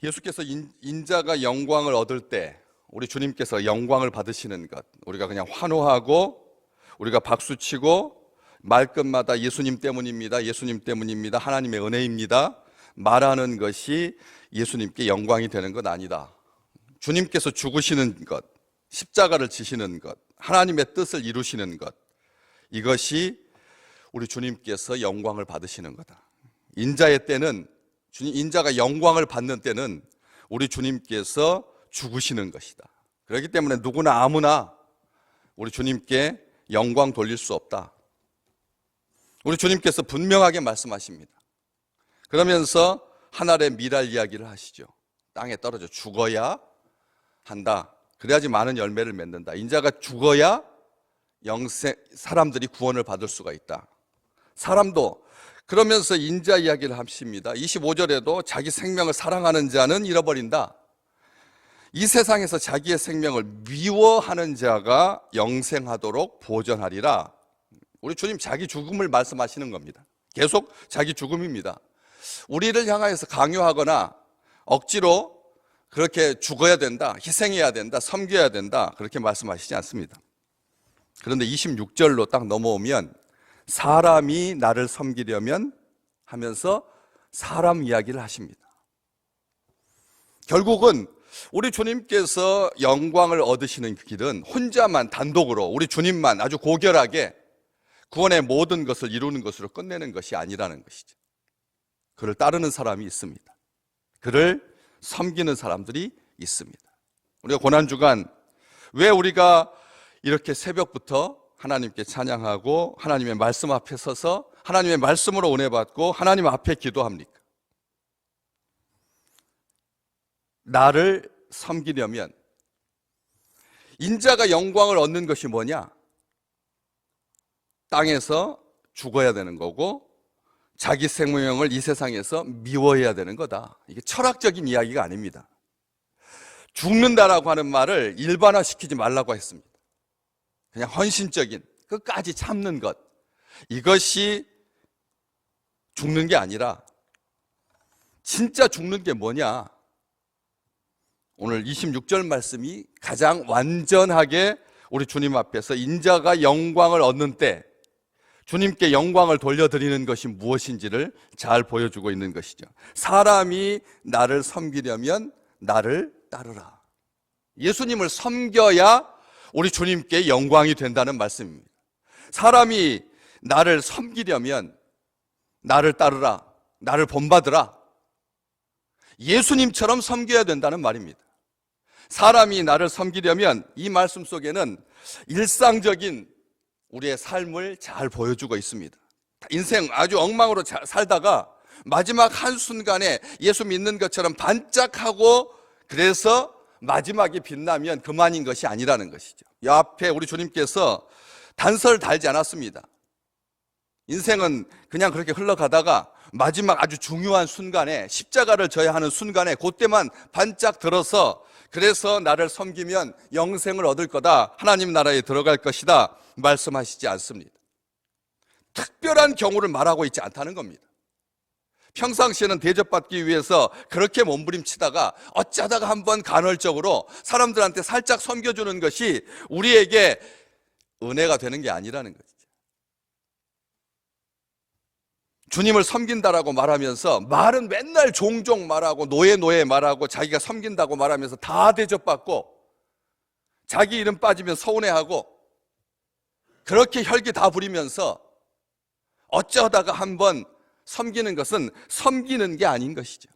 예수께서 인자가 영광을 얻을 때 우리 주님께서 영광을 받으시는 것, 우리가 그냥 환호하고 우리가 박수치고 말끝마다 예수님 때문입니다, 예수님 때문입니다, 하나님의 은혜입니다 말하는 것이 예수님께 영광이 되는 것 아니다. 주님께서 죽으시는 것, 십자가를 지시는 것, 하나님의 뜻을 이루시는 것, 이것이 우리 주님께서 영광을 받으시는 거다. 인자의 때는, 인자가 영광을 받는 때는 우리 주님께서 죽으시는 것이다. 그렇기 때문에 누구나 아무나 우리 주님께 영광 돌릴 수 없다. 우리 주님께서 분명하게 말씀하십니다. 그러면서 하늘의 미랄 이야기를 하시죠. 땅에 떨어져 죽어야 한다. 그래야지 많은 열매를 맺는다. 인자가 죽어야 사람들이 구원을 받을 수가 있다. 사람도 그러면서 인자 이야기를 하십니다. 25절에도 자기 생명을 사랑하는 자는 잃어버린다. 이 세상에서 자기의 생명을 미워하는 자가 영생하도록 보전하리라. 우리 주님 자기 죽음을 말씀하시는 겁니다. 계속 자기 죽음입니다. 우리를 향하여서 강요하거나 억지로 그렇게 죽어야 된다, 희생해야 된다, 섬겨야 된다, 그렇게 말씀하시지 않습니다. 그런데 26절로 딱 넘어오면 사람이 나를 섬기려면 하면서 사람 이야기를 하십니다. 결국은 우리 주님께서 영광을 얻으시는 그 길은 혼자만 단독으로 우리 주님만 아주 고결하게 구원의 모든 것을 이루는 것으로 끝내는 것이 아니라는 것이죠. 그를 따르는 사람이 있습니다. 그를 섬기는 사람들이 있습니다. 우리가 고난주간 왜 우리가 이렇게 새벽부터 하나님께 찬양하고 하나님의 말씀 앞에 서서 하나님의 말씀으로 은혜 받고 하나님 앞에 기도합니까? 나를 섬기려면 인자가 영광을 얻는 것이 뭐냐? 땅에서 죽어야 되는 거고 자기 생명을 이 세상에서 미워해야 되는 거다. 이게 철학적인 이야기가 아닙니다. 죽는다라고 하는 말을 일반화시키지 말라고 했습니다. 그냥 헌신적인, 끝까지 참는 것, 이것이 죽는 게 아니라 진짜 죽는 게 뭐냐? 오늘 26절 말씀이 가장 완전하게 우리 주님 앞에서 인자가 영광을 얻는 때 주님께 영광을 돌려드리는 것이 무엇인지를 잘 보여주고 있는 것이죠. 사람이 나를 섬기려면 나를 따르라. 예수님을 섬겨야 우리 주님께 영광이 된다는 말씀입니다. 사람이 나를 섬기려면 나를 따르라, 나를 본받으라. 예수님처럼 섬겨야 된다는 말입니다. 사람이 나를 섬기려면 이 말씀 속에는 일상적인 우리의 삶을 잘 보여주고 있습니다. 인생 아주 엉망으로 살다가 마지막 한순간에 예수 믿는 것처럼 반짝하고 그래서 마지막에 빛나면 그만인 것이 아니라는 것이죠. 이 앞에 우리 주님께서 단서를 달지 않았습니다. 인생은 그냥 그렇게 흘러가다가 마지막 아주 중요한 순간에 십자가를 져야 하는 순간에 그때만 반짝 들어서 그래서 나를 섬기면 영생을 얻을 거다, 하나님 나라에 들어갈 것이다 말씀하시지 않습니다. 특별한 경우를 말하고 있지 않다는 겁니다. 평상시에는 대접받기 위해서 그렇게 몸부림치다가 어쩌다가 한번 간헐적으로 사람들한테 살짝 섬겨주는 것이 우리에게 은혜가 되는 게 아니라는 거죠. 주님을 섬긴다라고 말하면서 말은 맨날 종종 말하고 노예 말하고 자기가 섬긴다고 말하면서 다 대접받고 자기 이름 빠지면 서운해하고 그렇게 혈기 다 부리면서 어쩌다가 한번 섬기는 것은 섬기는 게 아닌 것이죠.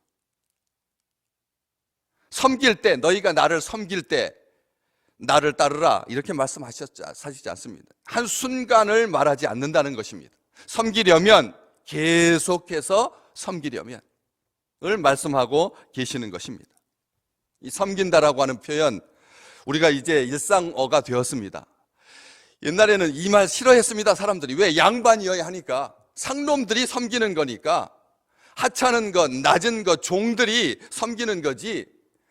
섬길 때, 너희가 나를 섬길 때 나를 따르라 이렇게 말씀하시지 않습니다. 한순간을 말하지 않는다는 것입니다. 섬기려면 계속해서 섬기려면 을 말씀하고 계시는 것입니다. 이 섬긴다라고 하는 표현 우리가 이제 일상어가 되었습니다. 옛날에는 이 말 싫어했습니다. 사람들이. 왜? 양반이어야 하니까. 상놈들이 섬기는 거니까. 하찮은 것, 낮은 것, 종들이 섬기는 거지.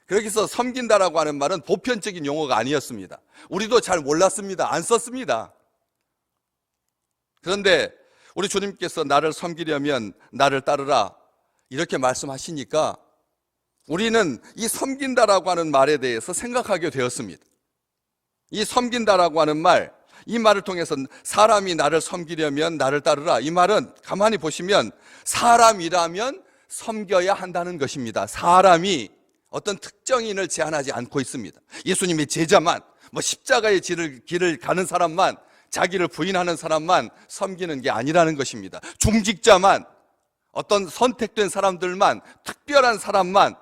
그렇게 해서 섬긴다라고 하는 말은 보편적인 용어가 아니었습니다. 우리도 잘 몰랐습니다. 안 썼습니다. 그런데 우리 주님께서 나를 섬기려면 나를 따르라 이렇게 말씀하시니까 우리는 이 섬긴다라고 하는 말에 대해서 생각하게 되었습니다. 이 섬긴다라고 하는 말, 이 말을 통해서 사람이 나를 섬기려면 나를 따르라. 이 말은 가만히 보시면 사람이라면 섬겨야 한다는 것입니다. 사람이 어떤 특정인을 제한하지 않고 있습니다. 예수님의 제자만, 십자가의 길을 가는 사람만, 자기를 부인하는 사람만 섬기는 게 아니라는 것입니다. 중직자만, 어떤 선택된 사람들만, 특별한 사람만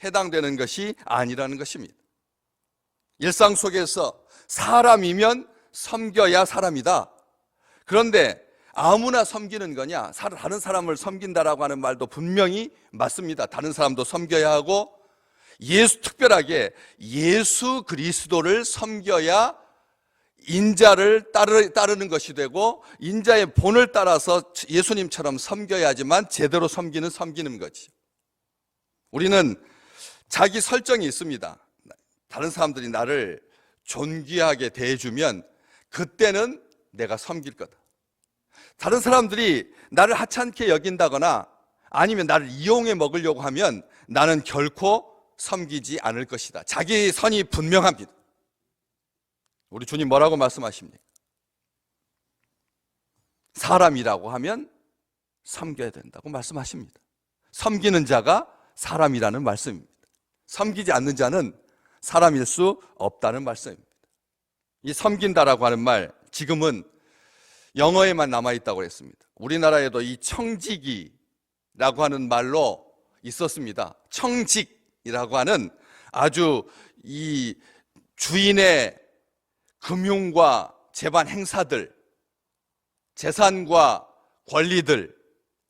해당되는 것이 아니라는 것입니다. 일상 속에서 사람이면 섬겨야 사람이다. 그런데 아무나 섬기는 거냐? 다른 사람을 섬긴다라고 하는 말도 분명히 맞습니다. 다른 사람도 섬겨야 하고, 특별하게 예수 그리스도를 섬겨야 인자를 따르는 것이 되고, 인자의 본을 따라서 예수님처럼 섬겨야지만 제대로 섬기는 거지. 우리는 자기 설정이 있습니다. 다른 사람들이 나를 존귀하게 대해주면 그때는 내가 섬길 거다. 다른 사람들이 나를 하찮게 여긴다거나 아니면 나를 이용해 먹으려고 하면 나는 결코 섬기지 않을 것이다. 자기 선이 분명합니다. 우리 주님 뭐라고 말씀하십니까? 사람이라고 하면 섬겨야 된다고 말씀하십니다. 섬기는 자가 사람이라는 말씀입니다. 섬기지 않는 자는 사람일 수 없다는 말씀입니다. 이 섬긴다라고 하는 말, 지금은 영어에만 남아있다고 했습니다. 우리나라에도 이 청지기라고 하는 말로 있었습니다. 청직이라고 하는 아주 이 주인의 금융과 재반 행사들, 재산과 권리들,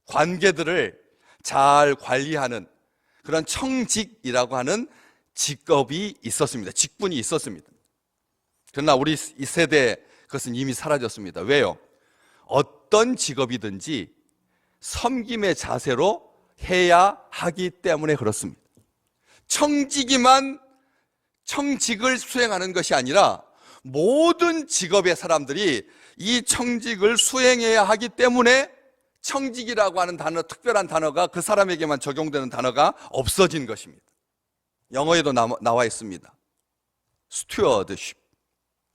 관계들을 잘 관리하는 그런 청직이라고 하는 직업이 있었습니다. 직분이 있었습니다. 그러나 우리 이 세대에 그것은 이미 사라졌습니다. 왜요? 어떤 직업이든지 섬김의 자세로 해야 하기 때문에 그렇습니다. 청직을 수행하는 것이 아니라 모든 직업의 사람들이 이 청직을 수행해야 하기 때문에 청직이라고 하는 단어, 특별한 단어가 그 사람에게만 적용되는 단어가 없어진 것입니다. 영어에도 나와 있습니다. 스튜어드십.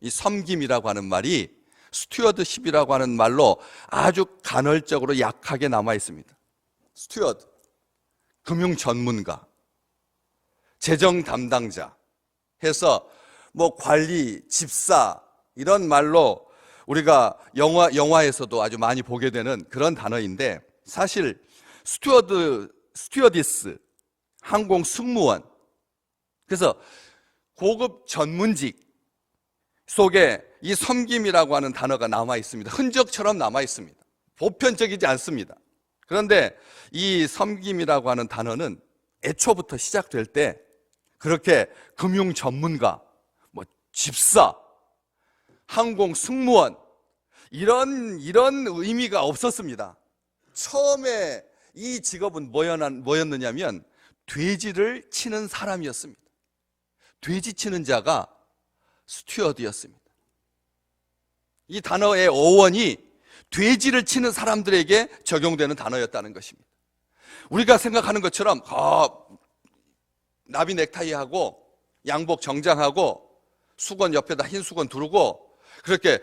이 섬김이라고 하는 말이 스튜어드십이라고 하는 말로 아주 간헐적으로 약하게 남아 있습니다. 스튜어드, 금융 전문가, 재정 담당자 해서 관리, 집사 이런 말로 우리가 영화에서도 아주 많이 보게 되는 그런 단어인데, 사실 스튜어디스, 항공 승무원, 그래서 고급 전문직 속에 이 섬김이라고 하는 단어가 남아 있습니다. 흔적처럼 남아 있습니다. 보편적이지 않습니다. 그런데 이 섬김이라고 하는 단어는 애초부터 시작될 때 그렇게 금융 전문가, 집사, 항공 승무원 이런 의미가 없었습니다. 처음에 이 직업은 뭐였느냐면 돼지를 치는 사람이었습니다. 돼지 치는 자가 스튜어드였습니다. 이 단어의 어원이 돼지를 치는 사람들에게 적용되는 단어였다는 것입니다. 우리가 생각하는 것처럼 나비 넥타이하고 양복 정장하고 수건 옆에다 흰 수건 두르고 그렇게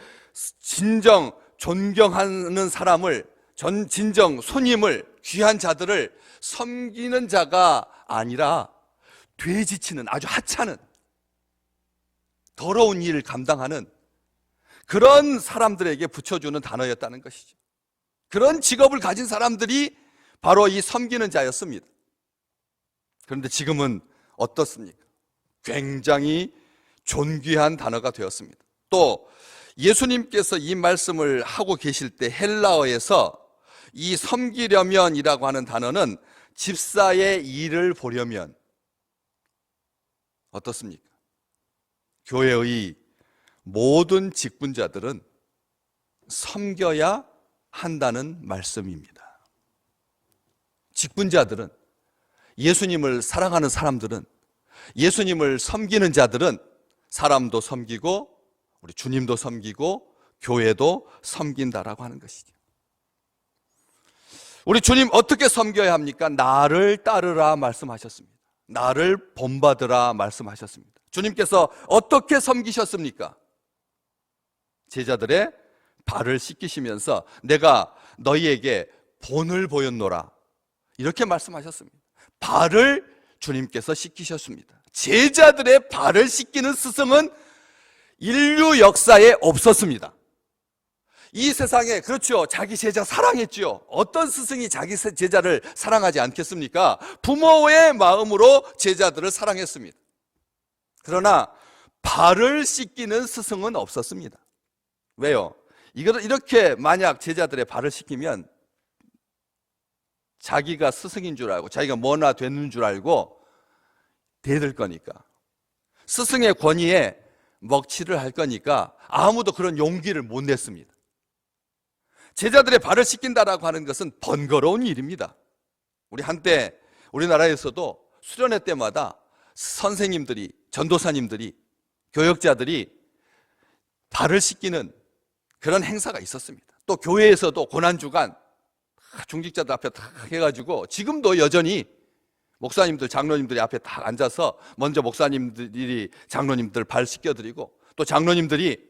진정 존경하는 사람을, 진정 손님을, 귀한 자들을 섬기는 자가 아니라 돼지치는, 아주 하찮은, 더러운 일을 감당하는 그런 사람들에게 붙여주는 단어였다는 것이죠. 그런 직업을 가진 사람들이 바로 이 섬기는 자였습니다. 그런데 지금은 어떻습니까? 굉장히 존귀한 단어가 되었습니다. 또 예수님께서 이 말씀을 하고 계실 때 헬라어에서 이 섬기려면이라고 하는 단어는 집사의 일을 보려면 어떻습니까? 교회의 모든 직분자들은 섬겨야 한다는 말씀입니다. 직분자들은, 예수님을 사랑하는 사람들은, 예수님을 섬기는 자들은 사람도 섬기고 우리 주님도 섬기고 교회도 섬긴다라고 하는 것이죠. 우리 주님 어떻게 섬겨야 합니까? 나를 따르라 말씀하셨습니다. 나를 본받으라 말씀하셨습니다. 주님께서 어떻게 섬기셨습니까? 제자들의 발을 씻기시면서 내가 너희에게 본을 보였노라 이렇게 말씀하셨습니다. 발을 주님께서 씻기셨습니다. 제자들의 발을 씻기는 스승은 인류 역사에 없었습니다. 이 세상에 그렇죠. 자기 제자 사랑했죠. 어떤 스승이 자기 제자를 사랑하지 않겠습니까? 부모의 마음으로 제자들을 사랑했습니다. 그러나 발을 씻기는 스승은 없었습니다. 왜요? 이걸 이렇게 만약 제자들의 발을 씻기면 자기가 스승인 줄 알고 자기가 뭐나 되는 줄 알고 대들 거니까, 스승의 권위에 먹칠을 할 거니까 아무도 그런 용기를 못 냈습니다. 제자들의 발을 씻긴다라고 하는 것은 번거로운 일입니다. 우리 한때 우리나라에서도 수련회 때마다 선생님들이, 전도사님들이, 교역자들이 발을 씻기는 그런 행사가 있었습니다. 또 교회에서도 고난주간 중직자들 앞에 다 해가지고 지금도 여전히 목사님들, 장로님들이 앞에 다 앉아서 먼저 목사님들이 장로님들 발 씻겨드리고, 또 장로님들이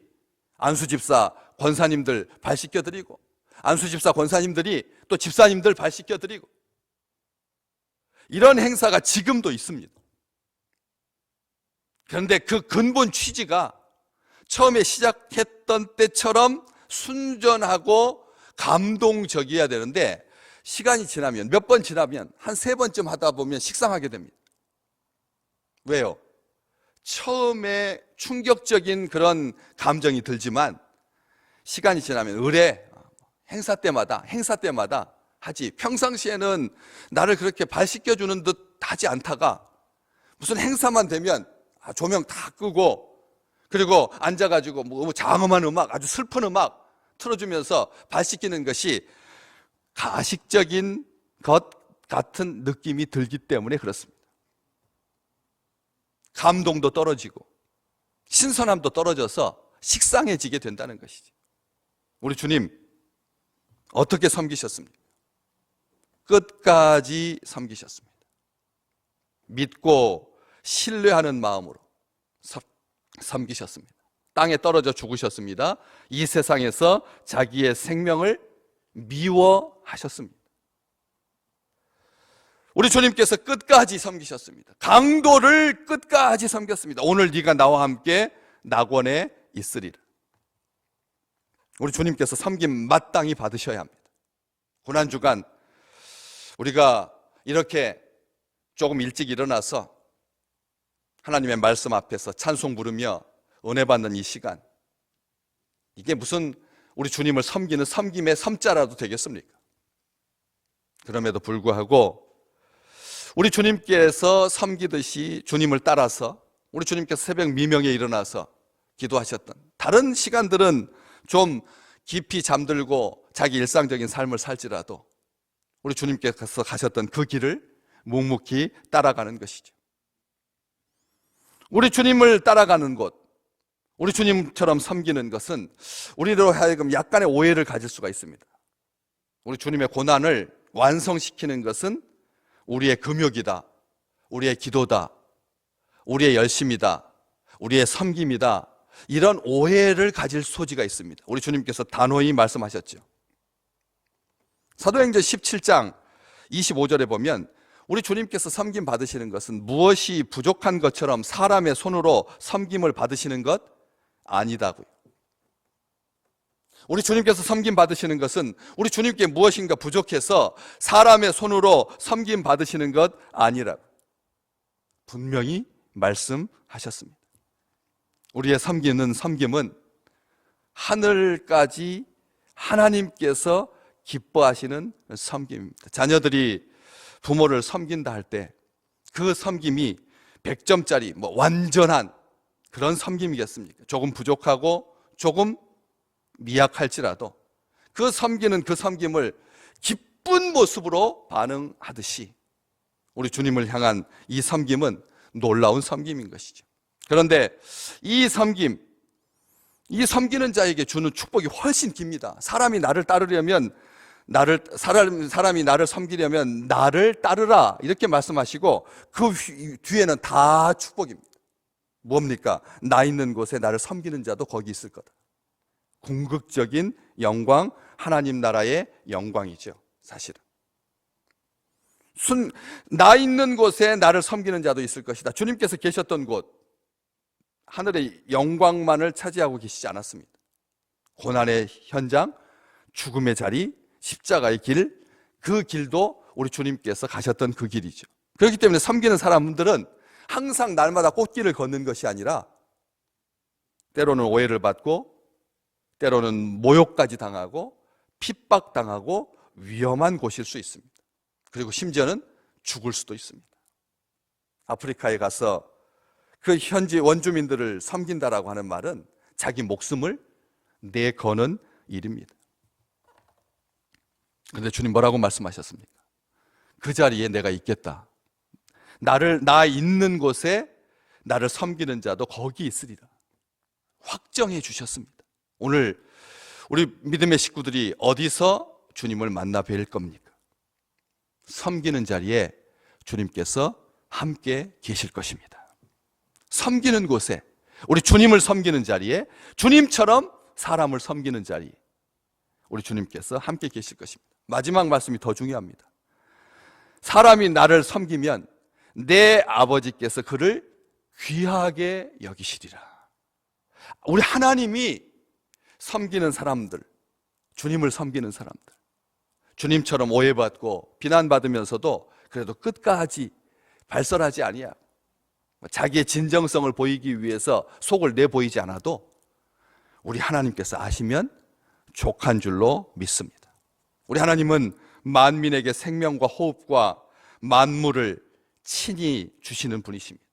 안수집사, 권사님들 발 씻겨드리고, 안수집사, 권사님들이 또 집사님들 발 씻겨드리고, 이런 행사가 지금도 있습니다. 그런데 그 근본 취지가 처음에 시작했던 때처럼 순전하고 감동적이어야 되는데, 시간이 지나면, 몇 번 지나면 한 3번쯤 하다 보면 식상하게 됩니다. 왜요? 처음에 충격적인 그런 감정이 들지만 시간이 지나면 의례, 행사 때마다 하지, 평상시에는 나를 그렇게 발 씻겨주는 듯 하지 않다가 무슨 행사만 되면 조명 다 끄고, 그리고 앉아가지고 뭐 장엄한 음악, 아주 슬픈 음악 틀어주면서 발 씻기는 것이 가식적인 것 같은 느낌이 들기 때문에 그렇습니다. 감동도 떨어지고 신선함도 떨어져서 식상해지게 된다는 것이죠. 우리 주님 어떻게 섬기셨습니까? 끝까지 섬기셨습니다. 믿고 신뢰하는 마음으로 섬기셨습니다. 땅에 떨어져 죽으셨습니다. 이 세상에서 자기의 생명을 미워하셨습니다. 우리 주님께서 끝까지 섬기셨습니다. 강도를 끝까지 섬겼습니다. 오늘 네가 나와 함께 낙원에 있으리라. 우리 주님께서 섬김 마땅히 받으셔야 합니다. 고난주간 우리가 이렇게 조금 일찍 일어나서 하나님의 말씀 앞에서 찬송 부르며 은혜 받는 이 시간, 이게 무슨 우리 주님을 섬기는 섬김의 섬자라도 되겠습니까? 그럼에도 불구하고 우리 주님께서 섬기듯이 주님을 따라서 우리 주님께서 새벽 미명에 일어나서 기도하셨던, 다른 시간들은 좀 깊이 잠들고 자기 일상적인 삶을 살지라도 우리 주님께서 가셨던 그 길을 묵묵히 따라가는 것이죠. 우리 주님을 따라가는 곳, 우리 주님처럼 섬기는 것은 우리로 하여금 약간의 오해를 가질 수가 있습니다. 우리 주님의 고난을 완성시키는 것은 우리의 금욕이다, 우리의 기도다, 우리의 열심이다, 우리의 섬김이다, 이런 오해를 가질 소지가 있습니다. 우리 주님께서 단호히 말씀하셨죠. 사도행전 17장 25절에 보면 우리 주님께서 섬김 받으시는 것은 무엇이 부족한 것처럼 사람의 손으로 섬김을 받으시는 것 아니다고요. 우리 주님께서 섬김 받으시는 것은 우리 주님께 무엇인가 부족해서 사람의 손으로 섬김 받으시는 것 아니라고 분명히 말씀하셨습니다. 우리의 섬기는 섬김은 하늘까지 하나님께서 기뻐하시는 섬김입니다. 자녀들이 부모를 섬긴다 할 때 그 섬김이 100점짜리 완전한 그런 섬김이겠습니까? 조금 부족하고 조금 미약할지라도 그 섬기는 그 섬김을 기쁜 모습으로 반응하듯이 우리 주님을 향한 이 섬김은 놀라운 섬김인 것이죠. 그런데 이 섬김, 이 섬기는 자에게 주는 축복이 훨씬 깁니다. 사람이 나를 따르려면 사람이 나를 섬기려면 나를 따르라 이렇게 말씀하시고 그 뒤에는 다 축복입니다. 뭡니까? 나 있는 곳에 나를 섬기는 자도 거기 있을 거다. 궁극적인 영광, 하나님 나라의 영광이죠, 사실은. 나 있는 곳에 나를 섬기는 자도 있을 것이다. 주님께서 계셨던 곳, 하늘의 영광만을 차지하고 계시지 않았습니다. 고난의 현장, 죽음의 자리, 십자가의 길, 그 길도 우리 주님께서 가셨던 그 길이죠. 그렇기 때문에 섬기는 사람들은 항상 날마다 꽃길을 걷는 것이 아니라 때로는 오해를 받고 때로는 모욕까지 당하고 핍박당하고 위험한 곳일 수 있습니다. 그리고 심지어는 죽을 수도 있습니다. 아프리카에 가서 그 현지 원주민들을 섬긴다라고 하는 말은 자기 목숨을 내거는 일입니다. 그런데 주님 뭐라고 말씀하셨습니까? 그 자리에 내가 있겠다. 나 있는 곳에 나를 섬기는 자도 거기 있으리라. 확정해 주셨습니다. 오늘 우리 믿음의 식구들이 어디서 주님을 만나 뵐 겁니까? 섬기는 자리에 주님께서 함께 계실 것입니다. 섬기는 곳에, 우리 주님을 섬기는 자리에, 주님처럼 사람을 섬기는 자리에 우리 주님께서 함께 계실 것입니다. 마지막 말씀이 더 중요합니다. 사람이 나를 섬기면 내 아버지께서 그를 귀하게 여기시리라. 우리 하나님이 섬기는 사람들, 주님을 섬기는 사람들, 주님처럼 오해받고 비난받으면서도 그래도 끝까지 발설하지 아니하고 자기의 진정성을 보이기 위해서 속을 내보이지 않아도 우리 하나님께서 아시면 족한 줄로 믿습니다. 우리 하나님은 만민에게 생명과 호흡과 만물을 친히 주시는 분이십니다.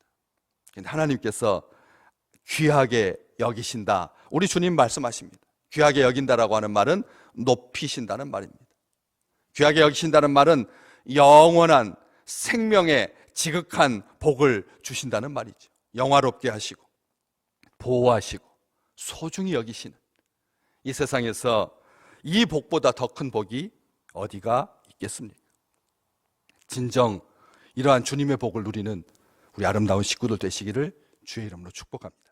하나님께서 귀하게 여기신다. 우리 주님 말씀하십니다. 귀하게 여긴다라고 하는 말은 높이신다는 말입니다. 귀하게 여기신다는 말은 영원한 생명의 지극한 복을 주신다는 말이죠. 영화롭게 하시고 보호하시고 소중히 여기시는, 이 세상에서 이 복보다 더 큰 복이 어디가 있겠습니까? 진정 이러한 주님의 복을 누리는 우리 아름다운 식구들 되시기를 주의 이름으로 축복합니다.